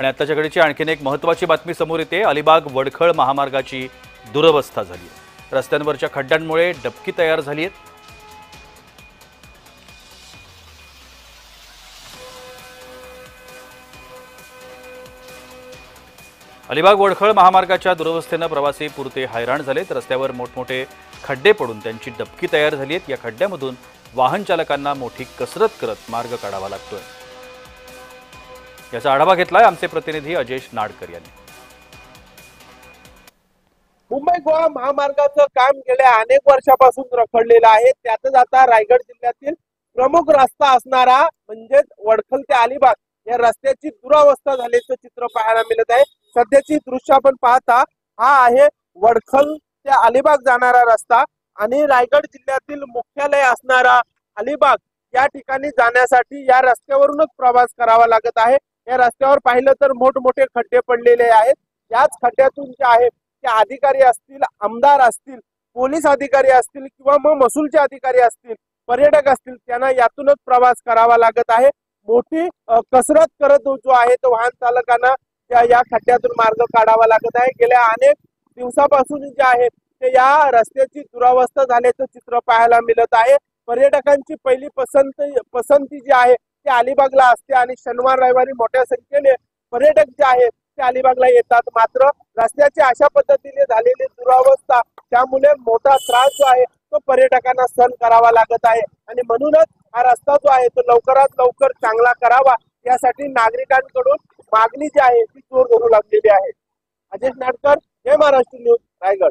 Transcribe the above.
आणि आताच्या घडीची आणखीन एक महत्त्वाची बातमी समोर येते। अलिबाग वडखळ महामार्गाची दुरवस्था झाली आहे। रस्त्यांवरच्या खड्ड्यांमुळे डबकी तयार झाली आहे। अलिबाग वडखळ महामार्गाच्या दुरवस्थेने प्रवासी पुरते हैराण झालेत। रस्त्यावर मोठमोठे खड्डे पडून त्यांची डबकी तयार झाली आहे। या खड्ड्यामधून वाहन चालकांना मोठी कसरत करत मार्ग काढावा लागतोय। याचा आढावा घेतलाय आमचे प्रतिनिधी अजेश नाडकर यांनी। मुंबई गोवा महामार्गाचं काम गेल्या अनेक वर्षापासून रखडलेलं आहे। त्यातच आता रायगड जिल्ह्यातील प्रमुख रस्ता असणारा म्हणजे वडखल ते अलिबाग या रस्त्याची दुरावस्था झाल्याचं चित्र पाहायला मिळत आहे। सध्याची दृश्य आपण पाहता हा आहे वडखल ते अलिबाग जाणारा रस्ता आणि रायगड जिल्ह्यातील मुख्यालय असणारा अलिबाग या ठिकाणी जाण्यासाठी या रस्त्यावरूनच प्रवास करावा लागत आहे। या रस्त्यावर पाहिलं तर मोठमोठे खड्डे पडलेले आहेत। याच खड्ड्यातून जे आहे ते अधिकारी असतील, आमदार असतील, पोलीस अधिकारी असतील किंवा मग महसूलचे अधिकारी असतील, पर्यटक असतील, त्यांना यातूनच प्रवास करावा लागत आहे। मोठी कसरत करत जो आहे तो वाहन चालकांना या खड्ड्यातून मार्ग काढावा लागत आहे। गेल्या अनेक दिवसापासून जे आहे ते या रस्त्याची दुरावस्था झाल्याचं चित्र पाहायला मिळत आहे। पर्यटकांची पहिली पसंती जी आहे ते अलिबागला असते आणि शनिवार रविवारी मोठ्या संख्येने पर्यटक जे आहेत ते अलिबागला येतात। मात्र रस्त्याची अशा पद्धतीने झालेली दुरावस्था त्यामुळे मोठा त्रास जो आहे तो पर्यटकांना सहन करावा लागत आहे आणि म्हणूनच हा रस्ता जो आहे तो लवकरात लवकर चांगला करावा यासाठी नागरिकांकडून मागणी जी आहे ती जोर धरू लागलेली आहे। अजेश नाडकर, जय महाराष्ट्र न्यूज, रायगड।